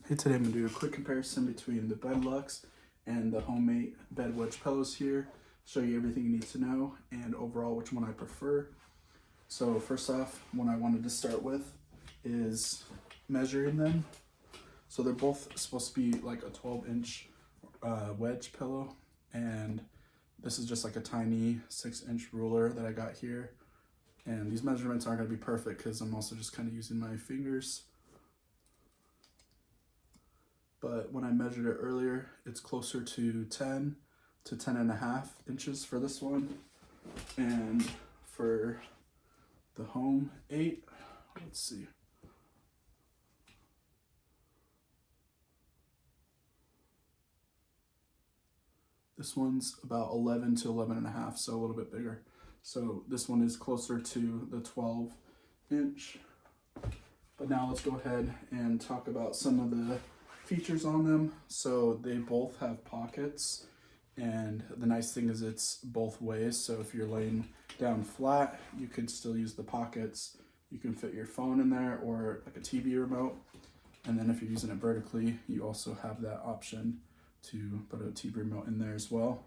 Hey, today I'm going to do a quick comparison between the Bedluxe and the Homemate Bed Wedge pillows here. Show you everything you need to know and overall which one I prefer. So first off, one I wanted to start with is measuring them. So they're both supposed to be like a 12-inch wedge pillow, and this is just like a tiny 6-inch ruler that I got here. And these measurements aren't going to be perfect because I'm also just kind of using my fingers. But when I measured it earlier, it's closer to 10 to 10.5 inches for this one. And for the Homemate, let's see. This one's about 11 to 11.5, so a little bit bigger. So this one is closer to the 12-inch. But now let's go ahead and talk about some of the features on them. So they both have pockets, and the nice thing is it's both ways. So if you're laying down flat, you could still use the pockets. You can fit your phone in there or like a TV remote. And then if you're using it vertically, you also have that option to put a TV remote in there as well.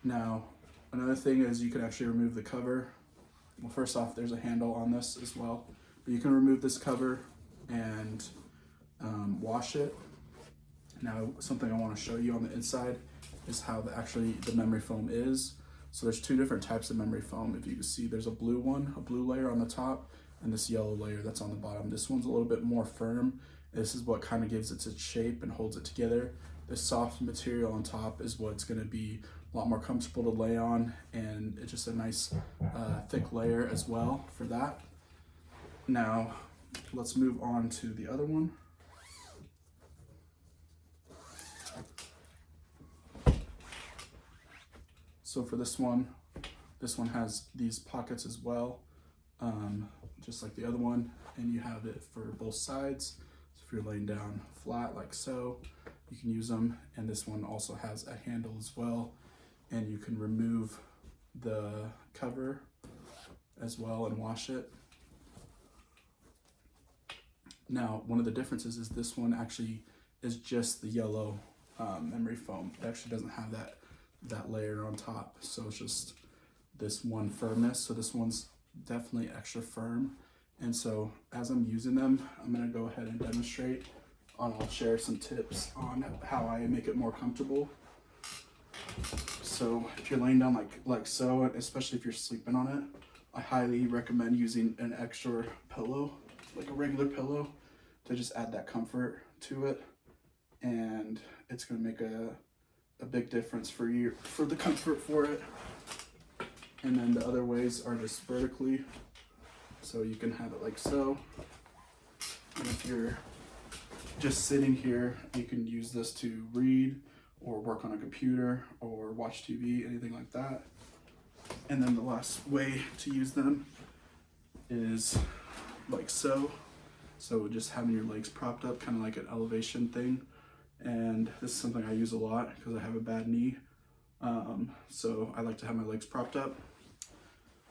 Now, another thing is you can actually remove the cover. Well, first off, there's a handle on this as well, but you can remove this cover and wash it. Now, something I want to show you on the inside is how the memory foam is. So there's two different types of memory foam. If you can see, there's a blue one, a blue layer on the top, and this yellow layer that's on the bottom. This one's a little bit more firm. This is what kind of gives it its shape and holds it together. This soft material on top is what's going to be a lot more comfortable to lay on, and it's just a nice thick layer as well for that. Now, let's move on to the other one. So for this one has these pockets as well, just like the other one, and you have it for both sides. So if you're laying down flat like so, you can use them. And this one also has a handle as well, and you can remove the cover as well and wash it. Now, one of the differences is this one actually is just the yellow memory foam. It actually doesn't have that layer on top, so it's just this one firmness. So this one's definitely extra firm, and so as I'm using them, I'm going to go ahead and demonstrate. I'll share some tips on how I make it more comfortable. So if you're laying down like so, and especially if you're sleeping on it, I highly recommend using an extra pillow, like a regular pillow, to just add that comfort to it, and it's going to make a big difference for the comfort for it. And then the other ways are just vertically, so you can have it like so. And if you're just sitting here, you can use this to read or work on a computer or watch TV, anything like that. And then the last way to use them is like so. So just having your legs propped up, kind of like an elevation thing. And this is something I use a lot because I have a bad knee. So I like to have my legs propped up.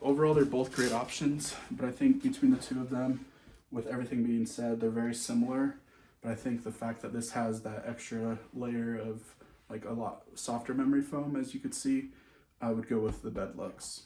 Overall, they're both great options, but I think between the two of them, with everything being said, they're very similar. But I think the fact that this has that extra layer of like a lot softer memory foam, as you could see, I would go with the Bedluxe.